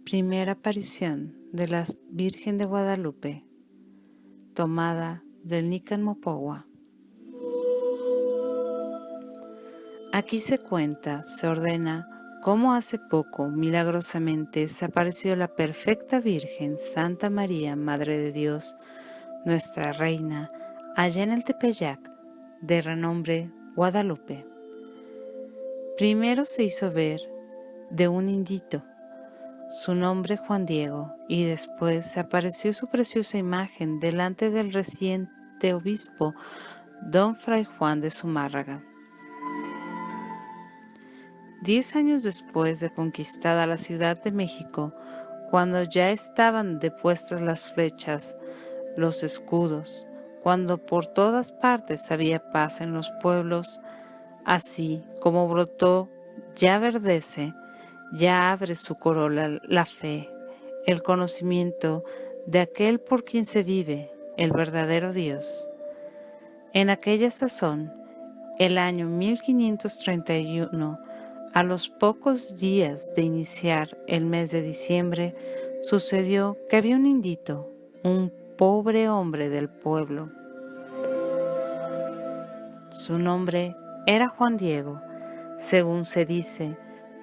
Primera aparición de la Virgen de Guadalupe, tomada del Nican Mopowa. Aquí se cuenta, se ordena, cómo hace poco, milagrosamente, se apareció la perfecta Virgen, Santa María, Madre de Dios, nuestra Reina, allá en el Tepeyac, de renombre Guadalupe. Primero se hizo ver de un indito, su nombre Juan Diego, y después se apareció su preciosa imagen delante del reciente obispo don Fray Juan de Zumárraga. 10 años después de conquistada la Ciudad de México, cuando ya estaban depuestas las flechas, los escudos, cuando por todas partes había paz en los pueblos, así como brotó, ya verdece, ya abre su corola la fe, el conocimiento de aquel por quien se vive, el verdadero Dios. En aquella sazón, el año 1531, a los pocos días de iniciar el mes de diciembre, sucedió que había un indito, un pobre hombre del pueblo. Su nombre era Juan Diego, según se dice,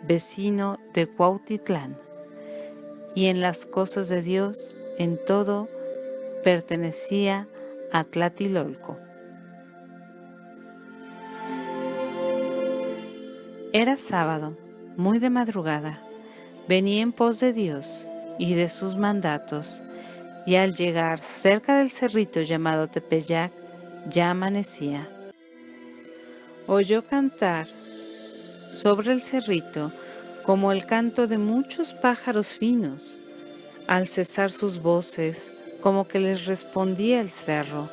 vecino de Cuautitlán, y en las cosas de Dios, en todo, pertenecía a Tlatilolco. Era sábado, muy de madrugada, venía en pos de Dios y de sus mandatos, y al llegar cerca del cerrito llamado Tepeyac, ya amanecía. Oyó cantar sobre el cerrito como el canto de muchos pájaros finos. Al cesar sus voces, como que les respondía el cerro,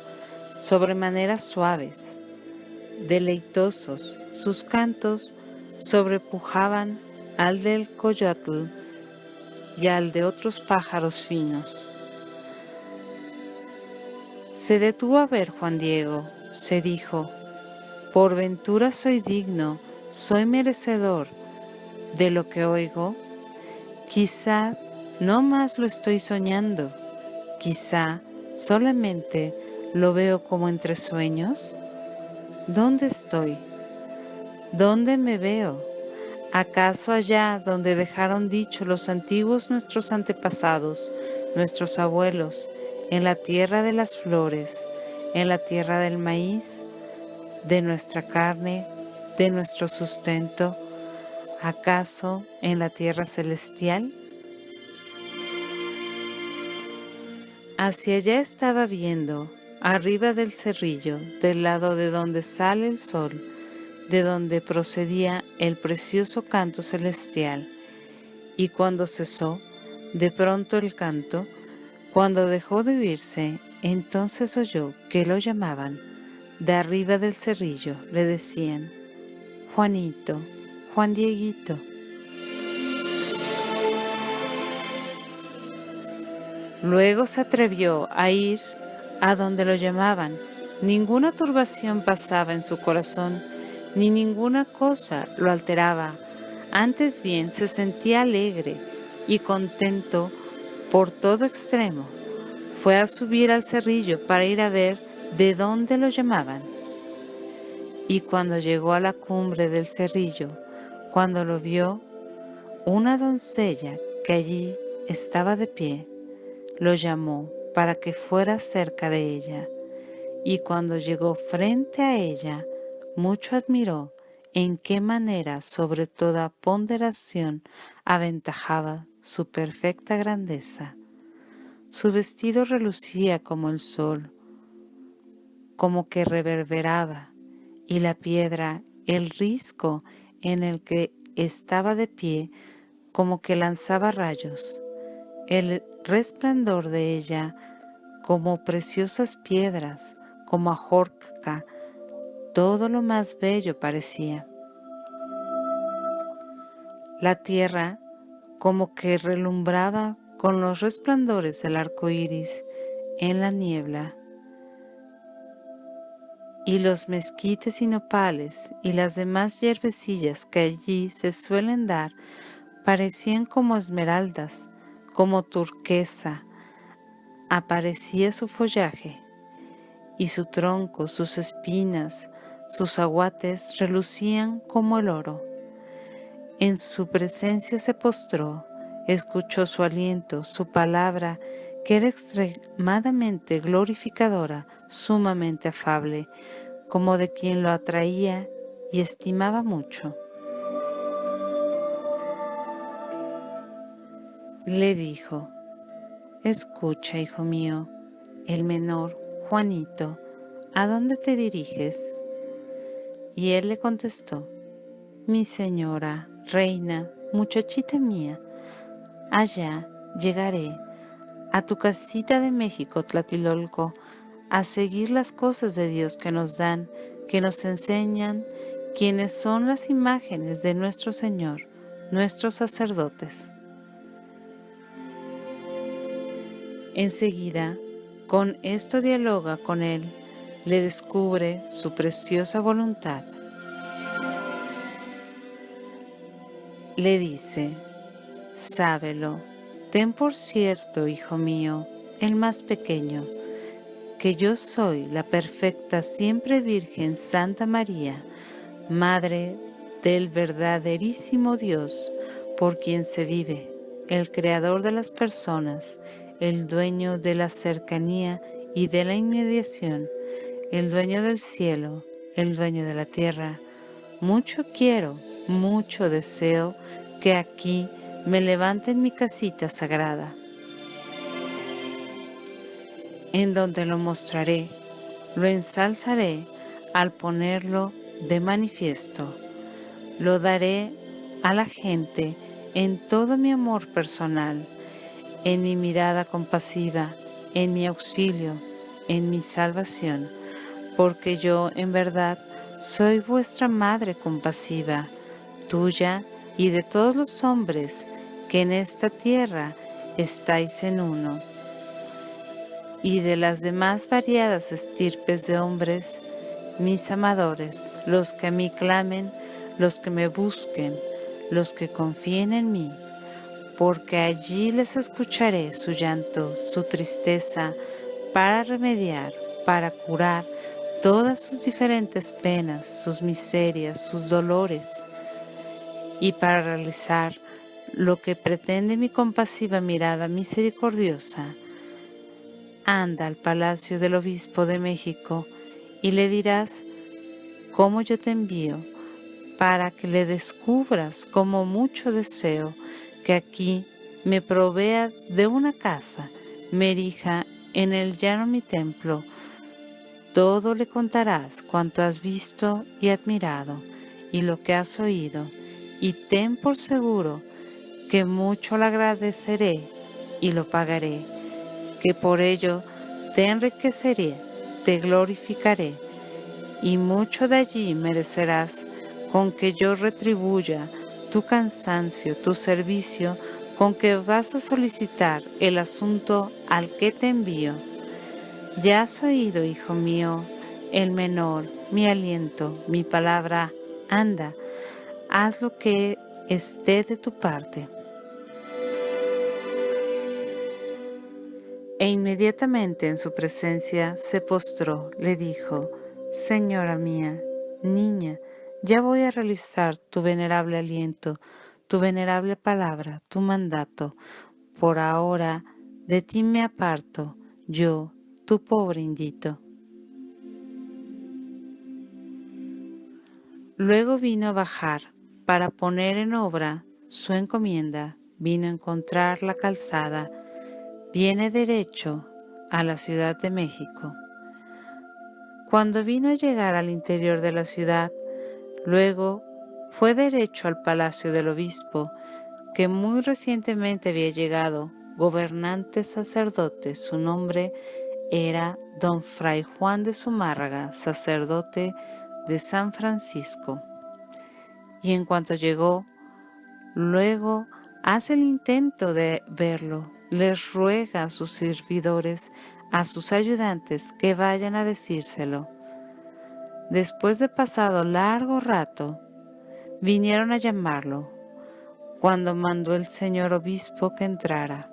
sobremanera suaves, deleitosos, sus cantos sobrepujaban al del coyotl y al de otros pájaros finos. Se detuvo a ver Juan Diego, se dijo, por ventura soy digno, soy merecedor de lo que oigo. Quizá no más lo estoy soñando, quizá solamente lo veo como entre sueños. ¿Dónde estoy? ¿Dónde me veo? ¿Acaso allá donde dejaron dicho los antiguos nuestros antepasados, nuestros abuelos, en la tierra de las flores, en la tierra del maíz, de nuestra carne, de nuestro sustento, acaso en la tierra celestial? Hacia allá estaba viendo, arriba del cerrillo, del lado de donde sale el sol, de donde procedía el precioso canto celestial, y cuando cesó de pronto el canto, cuando dejó de oírse, entonces oyó que lo llamaban. De arriba del cerrillo le decían, Juanito, Juan Dieguito. Luego se atrevió a ir a donde lo llamaban. Ninguna turbación pasaba en su corazón, ni ninguna cosa lo alteraba. Antes bien se sentía alegre y contento por todo extremo. Fue a subir al cerrillo para ir a ver de dónde lo llamaban. Y cuando llegó a la cumbre del cerrillo, cuando lo vio, una doncella que allí estaba de pie, lo llamó para que fuera cerca de ella, y cuando llegó frente a ella, mucho admiró en qué manera sobre toda ponderación aventajaba su perfecta grandeza. Su vestido relucía como el sol, como que reverberaba, y la piedra, el risco en el que estaba de pie, como que lanzaba rayos. El resplandor de ella, como preciosas piedras, como ajorca, todo lo más bello parecía. La tierra, como que relumbraba con los resplandores del arco iris en la niebla, y los mezquites y nopales y las demás hierbecillas que allí se suelen dar parecían como esmeraldas como turquesa aparecía su follaje, y su tronco, sus espinas, sus aguates relucían como el oro. En su presencia se postró, escuchó su aliento, su palabra, que era extremadamente glorificadora, sumamente afable, como de quien lo atraía y estimaba mucho. Le dijo: escucha, hijo mío, el menor, Juanito, ¿a dónde te diriges? Y él le contestó: mi señora, reina, muchachita mía, allá llegaré, a tu casita de México, Tlatelolco, a seguir las cosas de Dios que nos dan, que nos enseñan, quienes son las imágenes de nuestro Señor, nuestros sacerdotes. Enseguida, con esto dialoga con él, le descubre su preciosa voluntad. Le dice: sábelo, ten por cierto, hijo mío, el más pequeño, que yo soy la perfecta siempre Virgen Santa María, Madre del verdaderísimo Dios, por quien se vive, el Creador de las personas, el dueño de la cercanía y de la inmediación, el dueño del cielo, el dueño de la tierra. Mucho quiero, mucho deseo que aquí me levante en mi casita sagrada, en donde lo mostraré, lo ensalzaré al ponerlo de manifiesto. Lo daré a la gente en todo mi amor personal, en mi mirada compasiva, en mi auxilio, en mi salvación, porque yo en verdad soy vuestra madre compasiva, tuya y de todos los hombres que en esta tierra estáis en uno, y de las demás variadas estirpes de hombres, mis amadores, los que a mí clamen, los que me busquen, los que confíen en mí, porque allí les escucharé su llanto, su tristeza, para remediar, para curar todas sus diferentes penas, sus miserias, sus dolores, y para realizar lo que pretende mi compasiva mirada misericordiosa. Anda al palacio del obispo de México y le dirás cómo yo te envío, para que le descubras como mucho deseo que aquí me provea de una casa, me erija en el llano mi templo. Todo le contarás cuanto has visto y admirado, y lo que has oído, y ten por seguro que mucho le agradeceré y lo pagaré, que por ello te enriqueceré, te glorificaré, y mucho de allí merecerás con que yo retribuya tu cansancio, tu servicio, con que vas a solicitar el asunto al que te envío. Ya has oído, hijo mío, el menor, mi aliento, mi palabra, anda, haz lo que esté de tu parte. E inmediatamente en su presencia se postró, le dijo: Señora mía, niña, ya voy a realizar tu venerable aliento, tu venerable palabra, tu mandato. Por ahora de ti me aparto, yo, tu pobre indito. Luego vino a bajar para poner en obra su encomienda, vino a encontrar la calzada, viene derecho a la Ciudad de México. Cuando vino a llegar al interior de la ciudad, luego fue derecho al palacio del obispo, que muy recientemente había llegado, gobernante sacerdote. Su nombre era don Fray Juan de Zumárraga, sacerdote de San Francisco. Y en cuanto llegó, luego hace el intento de verlo, les ruega a sus servidores, a sus ayudantes, que vayan a decírselo. Después de pasado largo rato, vinieron a llamarlo, cuando mandó el señor obispo que entrara.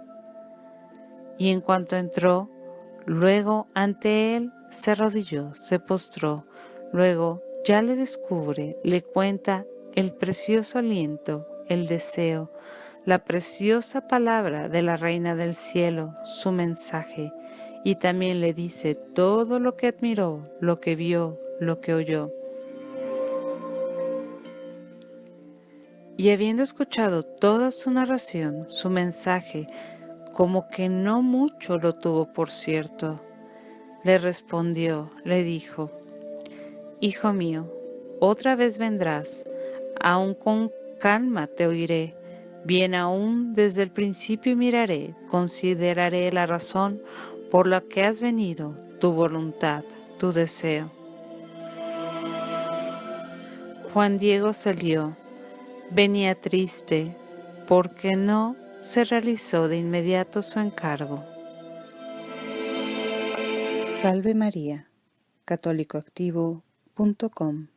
y en cuanto entró, luego ante él se arrodilló, se postró, luego ya le descubre, le cuenta el precioso aliento, el deseo, la preciosa palabra de la Reina del Cielo, su mensaje, y también le dice todo lo que admiró, lo que vio, lo que oyó. Y habiendo escuchado toda su narración, su mensaje, como que no mucho lo tuvo por cierto, le respondió, le dijo: Hijo mío, otra vez vendrás, aún con calma te oiré, bien aún desde el principio miraré, consideraré la razón por la que has venido, tu voluntad, tu deseo. Juan Diego salió, venía triste, porque no se realizó de inmediato su encargo. Salve María, católicoactivo.com